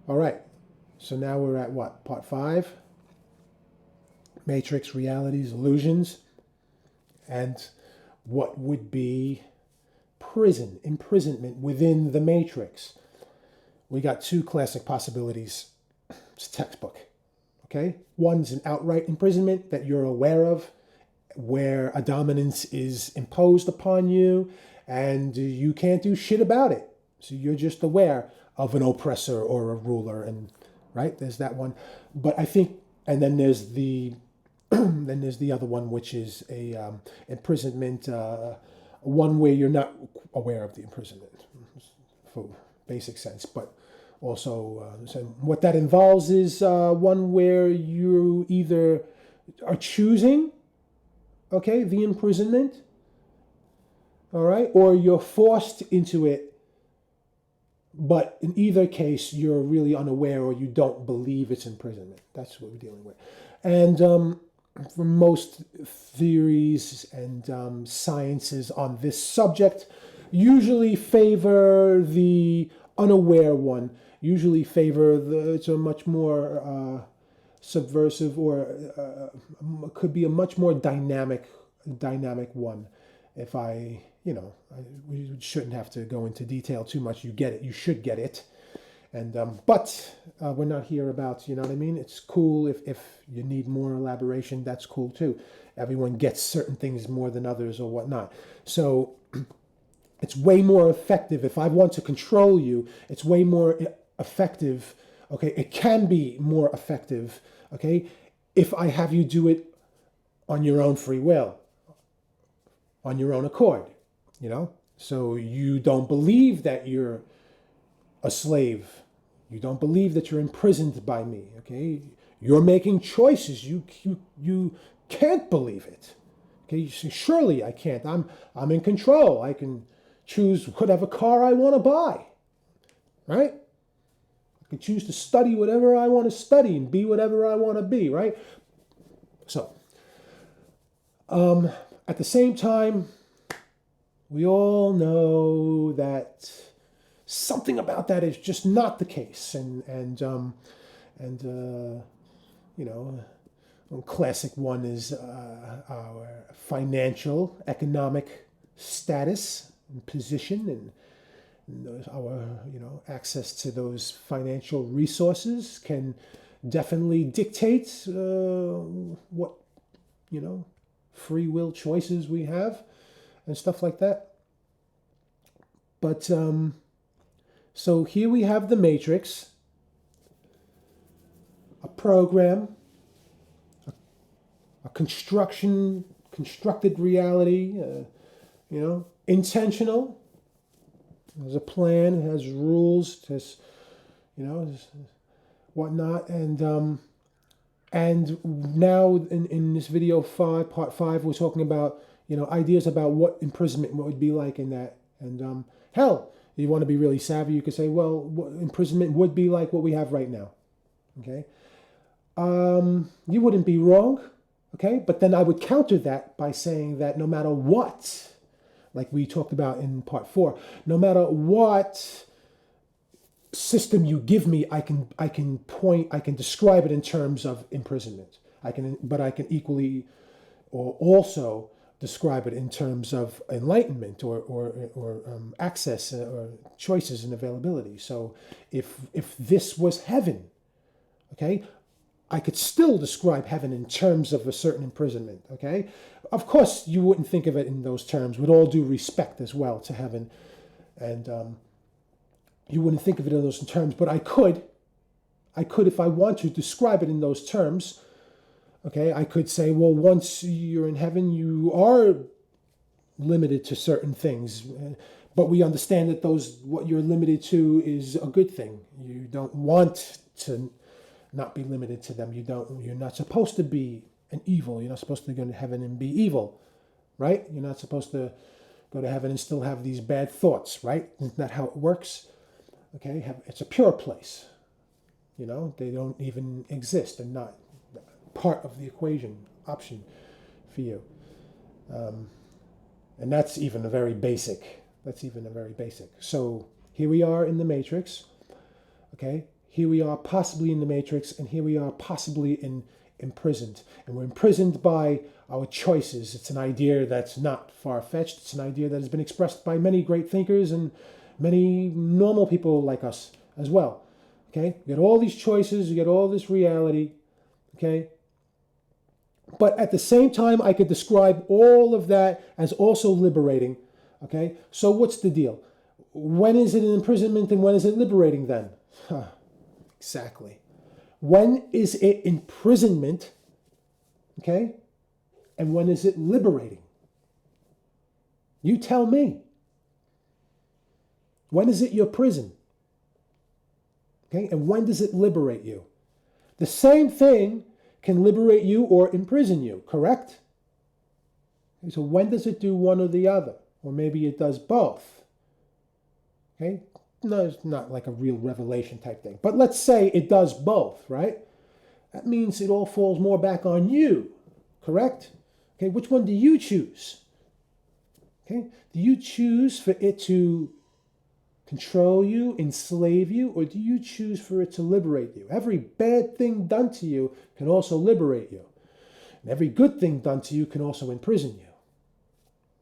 All right. So now we're at what? Part 5? Matrix, realities, illusions, and what would be imprisonment within the matrix. We got two classic possibilities. It's textbook. Okay? One's an outright imprisonment that you're aware of, where a dominance is imposed upon you and you can't do shit about it. So you're just aware of an oppressor or a ruler, and right, there's that one. But I think, and then there's the then there's the other one, which is a imprisonment, one where you're not aware of the imprisonment, for basic sense. But also, so what that involves is one where you either are choosing, okay, the imprisonment, all right, or you're forced into it. But in either case, you're really unaware or you don't believe it's imprisonment. That's what we're dealing with. And for most theories and sciences on this subject, usually favor the unaware one, usually favor it's a much more subversive, or could be a much more dynamic one. If we shouldn't have to go into detail too much. You get it. You should get it. And but we're not here about, you know what I mean? It's cool if you need more elaboration. That's cool too. Everyone gets certain things more than others or whatnot. So it's way more effective. If I want to control you, it's way more effective. Okay, it can be more effective. Okay, if I have you do it on your own free will, on your own accord, you know? So you don't believe that you're a slave. You don't believe that you're imprisoned by me, okay? You're making choices. You can't believe it. Okay, you say, surely I can't. I'm in control. I can choose whatever car I want to buy. Right? I can choose to study whatever I want to study and be whatever I want to be, right? So, at the same time, we all know that something about that is just not the case, you know, a classic one is our financial, economic status and position, and our access to those financial resources can definitely dictate what free will choices we have and stuff like that. But so here we have the Matrix, a program, a constructed reality, intentional. There's a plan, it has rules, it has, whatnot, and now in this video 5, part 5, we're talking about ideas about what imprisonment would be like in that, and hell, you want to be really savvy, you could say, well, what imprisonment would be like what we have right now. Okay, you wouldn't be wrong. Okay, but then I would counter that by saying that no matter what, like we talked about in part 4, no matter what system you give me, I can describe it in terms of imprisonment. But I can equally or also describe it in terms of enlightenment or access or choices and availability. So if this was heaven, okay, I could still describe heaven in terms of a certain imprisonment, okay? Of course, you wouldn't think of it in those terms, with all due respect as well to heaven. And you wouldn't think of it in those terms, but I could, if I want to, describe it in those terms. Okay, I could say, well, once you're in heaven, you are limited to certain things, but we understand that what you're limited to is a good thing. You don't want to not be limited to them. You're not supposed to be an evil. You're not supposed to go to heaven and be evil, right? You're not supposed to go to heaven and still have these bad thoughts, right? Isn't that how it works? Okay, it's a pure place. They don't even exist and not part of the equation option for you. And that's even a very basic. So here we are in the Matrix. Okay, here we are possibly in the matrix, and here we are possibly imprisoned. And we're imprisoned by our choices. It's an idea that's not far-fetched. It's an idea that has been expressed by many great thinkers and many normal people like us as well. Okay? You get all these choices, you get all this reality. Okay? But at the same time, I could describe all of that as also liberating. Okay? So what's the deal? When is it an imprisonment and when is it liberating then? Exactly. When is it imprisonment? Okay? And when is it liberating? You tell me. When is it your prison? Okay? And when does it liberate you? The same thing can liberate you or imprison you, correct? Okay, so when does it do one or the other? Or maybe it does both. Okay? No, it's not like a real revelation type thing. But let's say it does both, right? That means it all falls more back on you, correct? Okay, which one do you choose? Okay, do you choose for it to control you, enslave you, or do you choose for it to liberate you? Every bad thing done to you can also liberate you. And every good thing done to you can also imprison you.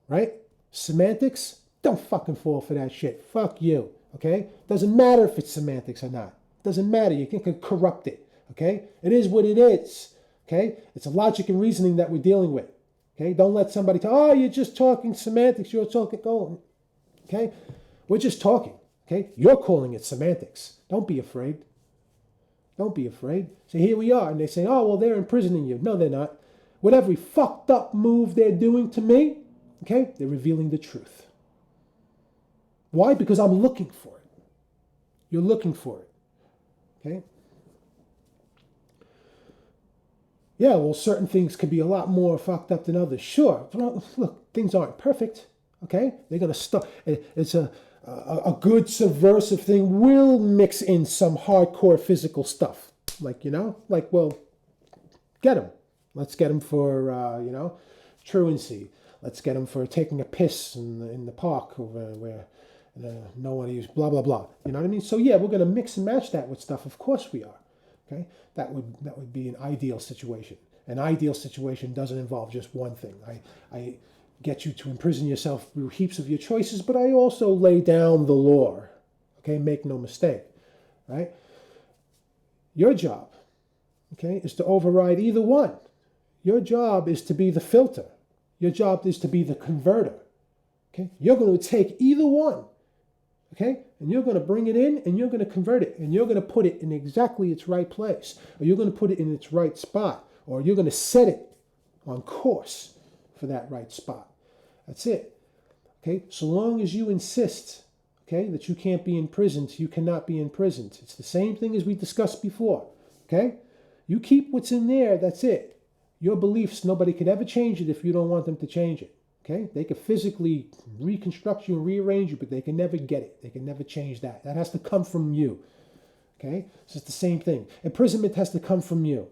Right? Semantics, don't fucking fall for that shit. Fuck you. Okay? Doesn't matter if it's semantics or not. Doesn't matter. You can corrupt it. Okay? It is what it is. Okay? It's a logic and reasoning that we're dealing with. Okay? Don't let somebody tell, oh, you're just talking semantics. You're talking, oh. Okay? We're just talking. Okay? You're calling it semantics. Don't be afraid. Don't be afraid. So here we are. And they say, oh, well, they're imprisoning you. No, they're not. With every fucked up move they're doing to me, okay, they're revealing the truth. Why? Because I'm looking for it. You're looking for it. Okay? Yeah, well, certain things could be a lot more fucked up than others. Sure. Look, things aren't perfect. Okay? They're going to stop. It's a good subversive thing will mix in some hardcore physical stuff. Like, well, get them. Let's get them for, truancy. Let's get them for taking a piss in the park where no one use blah, blah, blah. You know what I mean? So, yeah, we're going to mix and match that with stuff. Of course we are. Okay? That would be an ideal situation. An ideal situation doesn't involve just one thing. I get you to imprison yourself through heaps of your choices, but I also lay down the law. Okay? Make no mistake. Right? Your job, okay, is to override either one. Your job is to be the filter. Your job is to be the converter. Okay? You're going to take either one. Okay? And you're going to bring it in and you're going to convert it. And you're going to put it in exactly its right place. Or you're going to put it in its right spot. Or you're going to set it on course for that right spot. That's it. Okay? So long as you insist, okay, that you can't be imprisoned, you cannot be imprisoned. It's the same thing as we discussed before. Okay? You keep what's in there, that's it. Your beliefs, nobody could ever change it if you don't want them to change it. Okay? They could physically reconstruct you and rearrange you, but they can never get it. They can never change that. That has to come from you. Okay? So it's the same thing. Imprisonment has to come from you.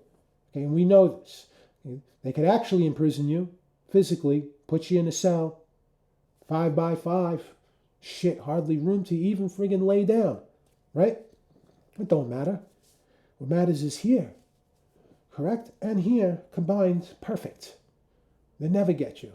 Okay? And we know this. Okay? They could actually imprison you physically, put you in a cell, 5 by 5. Shit, hardly room to even friggin' lay down. Right? It don't matter. What matters is here. Correct? And here, combined, perfect. They never get you.